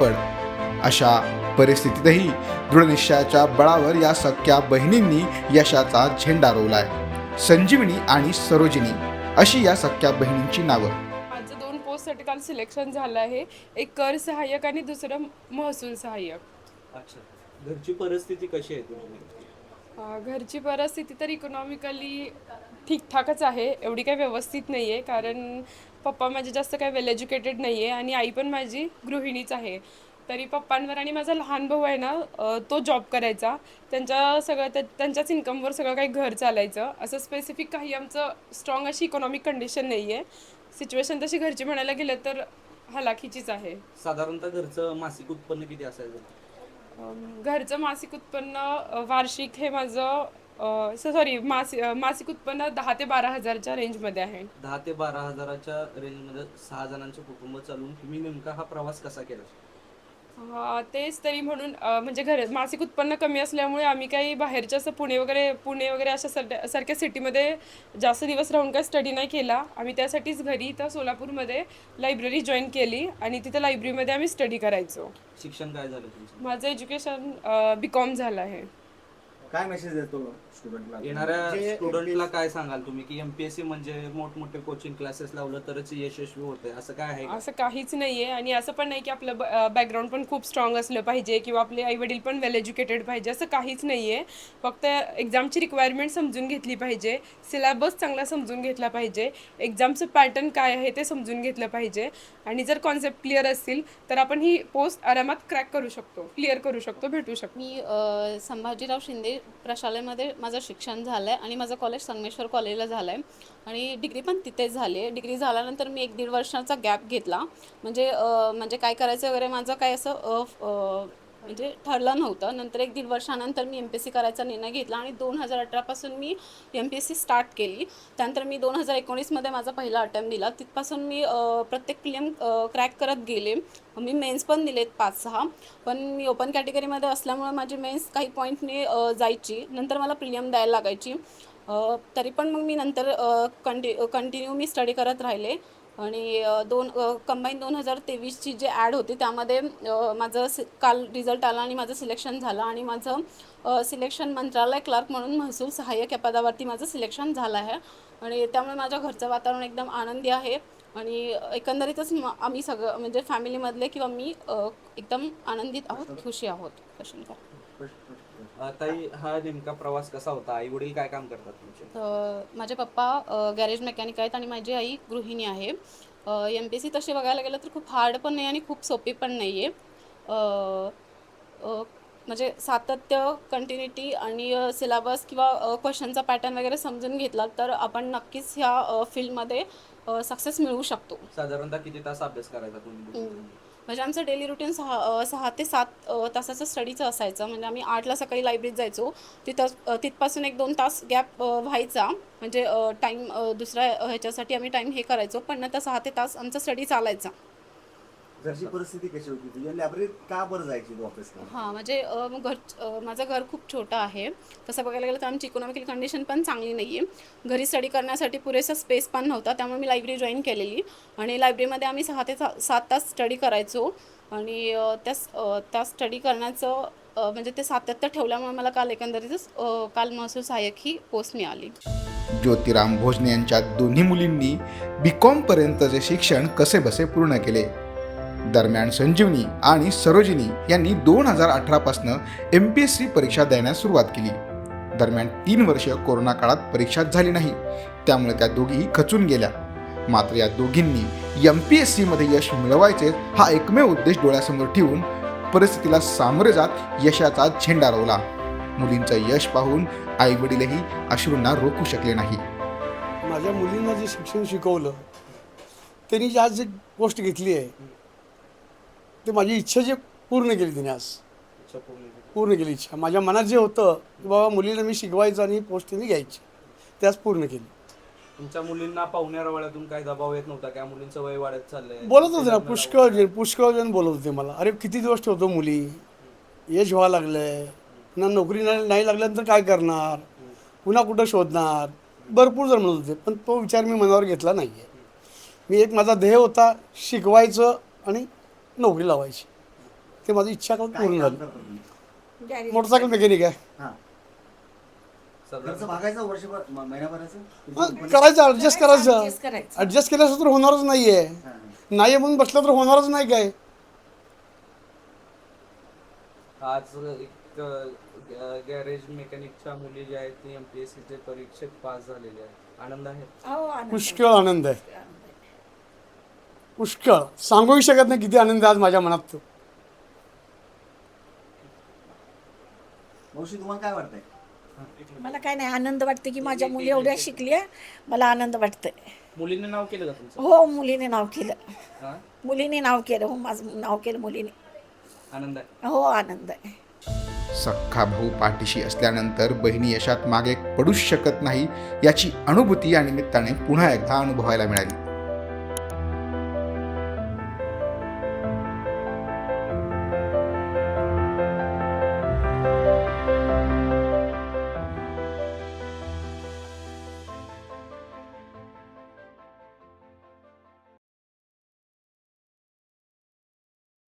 धडपड. अशा परिस्थितीतही दृढनिश्चयाच्या बळावर या सख्या बहिणींनी यशाचा झेंडा रोवलाय. संजीवनी आणि सरोजिनी अशी या सख्या बहिणींची नावं. माझं 2 पोस्टसाठी काल सिलेक्शन झालं आहे. एक कर सहाय्यक आणि दुसरं महसूल सहाय्यक. अच्छा. घरची परिस्थिती कशी आहे तुझी? घरची परिस्थिती तर इकॉनॉमिकली ठीकठाकच आहे. एवढी काही व्यवस्थित नाही आहे, कारण पप्पा माझे जास्त काही वेल एज्युकेटेड नाही आहे आणि आई पण माझी गृहिणीच आहे. तरी पप्पांवर आणि माझा लहान भाऊ आहे ना, तो जॉब करायचा. त्यांच्याच इन्कमवर सगळं काही घर चालायचं. असं स्पेसिफिक काही आमचं स्ट्रॉंग अशी इकॉनॉमिक कंडिशन नाही आहे. सिच्युएशन तशी घरची म्हणायला गेलं तर हलाखीचीच आहे. साधारणतः घरचं मासिक उत्पन्न किती असायचं? घरचं मासिक उत्पन्न वार्षिक हे माझं मासिक उत्पन्न 10,000 ते 12,000च्या रेंजमध्ये आहे. 10,000 ते 12,000च्या रेंजमध्ये 6 जणांचं कुटुंब चालवून तुम्ही नेमका हा प्रवास कसा केला? तेच तरी म्हणून म्हणजे मासिक उत्पन्न कमी असल्यामुळे आम्ही काही बाहेरच्या असं पुणे वगैरे अशा सारख्या सिटीमध्ये जास्त दिवस राहून काही स्टडी नाही केला. आम्ही त्यासाठीच घरी इथं सोलापूरमध्ये लायब्ररी जॉईन केली आणि तिथं लायब्ररीमध्ये आम्ही स्टडी करायचो. शिक्षण काय झालं तुमचं? माझं एज्युकेशन BCom झालं आहे. काय मेसेज देतो स्टुडंटला? येणाऱ्या स्टुडंटला काय सांगाल तुम्ही की MPSC म्हणजे मोठमोठे कोचिंग क्लासेस लावलं तरच यशस्वी होते, असं काय आहे का? असं काहीच नाही आहे आणि असं पण नाही की आपलं बॅकग्राऊंड पण खूप स्ट्रॉंग असलं पाहिजे किंवा आपले आईवडील पण वेल एज्युकेटेड पाहिजे, असं काहीच नाही आहे. फक्त एक्झामची रिक्वायरमेंट समजून घेतली पाहिजे, सिलेबस चांगला समजून घेतला पाहिजे, एक्झामचं पॅटर्न काय आहे ते समजून घेतलं पाहिजे आणि जर कॉन्सेप्ट क्लिअर असतील तर आपण ही पोस्ट आरामात क्रॅक करू शकतो, क्लिअर करू शकतो, भेटू शकतो. मी संभाजीराव शिंदे प्रशालेमध्ये माझं शिक्षण झालं आहे आणि माझं कॉलेज संगमेश्वर कॉलेजला झालं आहे आणि डिग्री पण तिथेच झाली आहे. डिग्री झाल्यानंतर मी 1-1.5 वर्षाचा गॅप घेतला. म्हणजे काय करायचं वगैरे माझं काय असं म्हणजे ठरलं नव्हतं. नंतर 1-1.5 वर्षानंतर मी MPSC करायचा निर्णय घेतला आणि 2018पासून मी MPSC स्टार्ट केली. त्यानंतर मी 2019मध्ये माझा पहिला अटेम्प्ट दिला. तिथपासून मी प्रत्येक प्रिलिम क्रॅक करत गेले. मी मेन्स पण दिलेत 5-6, पण मी ओपन कॅटेगरीमध्ये असल्यामुळे माझी मेन्स काही पॉईंटने जायची. नंतर मला प्रिलिम द्यायला लागायची. तरी पण मग मी नंतर कंटिन्यू मी स्टडी करत राहिले आणि कंबाईन 2023ची जी ॲड होती त्यामध्ये माझं काल रिझल्ट आला आणि माझं सिलेक्शन झालं आणि माझं सिलेक्शन मंत्रालय क्लर्क म्हणून महसूल सहाय्यक या पदावरती माझं सिलेक्शन झालं आहे आणि त्यामुळे माझ्या घरचं वातावरण एकदम आनंदी आहे आणि एकंदरीतच आम्ही सगळं म्हणजे फॅमिलीमधले किंवा मी एकदम आनंदित आहोत, खुशी आहोत. प्रश्न करा. ताई, हा नेमका प्रवास कसा होता? आई वडील काय काम करतात तुमचे? माझे पप्पा गॅरेज मेकॅनिक आहेत आणि माझी आई गृहिणी आहे. MPSC तशी बघायला गेलं तर खूप हार्ड पण नाही आणि खूप सोपी पण नाही आहे. म्हणजे सातत्य, कंटिन्युटी आणि सिलेबस किंवा क्वेश्चनचा पॅटर्न वगैरे समजून घेतला तर आपण नक्कीच ह्या फील्डमध्ये सक्सेस मिळवू शकतो. साधारणतः किती तास अभ्यास करायचा तुम्ही? म्हणजे आमचं डेली रुटीन 6 ते 7 तासाचं स्टडीचं असायचं. म्हणजे आम्ही 8ला सकाळी लायब्ररीत जायचो. तिथपासून 1-2 तास गॅप व्हायचा. म्हणजे टाईम दुसऱ्या ह्याच्यासाठी आम्ही टाईम हे करायचो, पण नंतर 6 ते तास आमचा स्टडी चालायचा. घरची परिस्थिती कशी होती तुझी? लायब्ररीत का बरं जायची तू ऑफिसला? म्हणजे माझं घर खूप छोटं आहे. तसं बघायला गेलं तर आमची इकॉनॉमिकल कंडिशन पण चांगली नाही आहे. घरी स्टडी करण्यासाठी पुरेसा स्पेस पण नव्हता, त्यामुळे मी लायब्ररी जॉईन केलेली आणि लायब्ररीमध्ये आम्ही 6 ते 7 तास स्टडी करायचो आणि त्या स्टडी करण्याचं म्हणजे ते सातत्य ठेवल्यामुळे मला काल महसूल सहाय्यक ही पोस्ट मिळाली. ज्योतिराम भोजने यांच्या दोन्ही मुलींनी BCom पर्यंतचे शिक्षण कसेबसे पूर्ण केले. दरम्यान संजीवनी आणि सरोजिनी यांनी 2018 पासून MPSC परीक्षा देण्यास सुरुवात केली. दरम्यान 3 वर्ष कोरोना काळात परीक्षाच झाली नाही, त्यामुळे त्या दोघीही खचून गेल्या. मात्र या दोघींनी MPSC मध्ये यश मिळवायचे हा एकमेव उद्देश डोळ्यासमोर ठेवून परिस्थितीला सामोरे जात यशाचा झेंडा रोवला. मुलींचं यश पाहून आईवडीलही अश्रूंना रोखू शकले नाही. माझ्या मुलींना जे शिक्षण शिकवलं, त्यांनी जी आज जी गोष्ट घेतली आहे ते माझी इच्छा जे पूर्ण केली तिने आज पूर्ण केली. इच्छा माझ्या मनात जे होतं की बाबा मुलीला मी शिकवायचं आणि पोस्ट तिने घ्यायची, ते आज पूर्ण केली. तुमच्या मुलींना पाहुण्या वयातून काही दबाव येत नव्हता? त्या मुलींचं वय वाढत चाललंय, बोलत होते ना, पुष्कळ जण बोलत होते मला, अरे किती दिवस ठेवतो मुली, एज व्हायला लागलंय ना, नोकरी नाही लागल्यानंतर काय करणार, पुन्हा कुठं शोधणार, भरपूर जण म्हणत होते. पण तो विचार मी मनावर घेतला नाही आहे. माझा ध्येय होता शिकवायचं आणि नोकरी लावायची. ते माझी इच्छा पूर्ण काय काम झाली. करता तुम्ही? गॅरेज मोटरसायकल मेकॅनिक आहे. हा सगळं खर्च भागायचा वर्षभर महिन्याभराचं करायचं ॲडजस्ट करायचं. adjust करायचं. ॲडजस्ट केल्यास तर होणारच नाही आहे. हा, हा. नाही म्हणून बसलं तर होणारच नाही काय. आज एक गॅरेज मेकॅनिकच्या मुली ज्या आहेत ती एमपीएससीचे परीक्षेत पास झालेल्या आहेत. आनंद आहे. हो, आनंद. पुष्कळ आनंद आहे. पुष्कळ सांगूही शकत नाही किती आनंद आहे आज माझ्या मनात तो. मावशी तुम्हाला काय वाटतंय? मला काय नाही, आनंद वाटते की माझ्या मुली एवढ्या शिकल्या. मला आनंद वाटतंय. मुलीने नाव केलं का तुमचं? हो, मुलीने नाव केलं. हा? मुलीने नाव केलं. हो, माझं नाव केलं मुलीने. आनंद आहे. हो, आनंद आहे. सख्खा भाऊ पाठीशी असल्यानंतर बहिणी यशात मागे पडूच शकत नाही याची अनुभूती या निमित्ताने पुन्हा एकदा अनुभवायला मिळाली.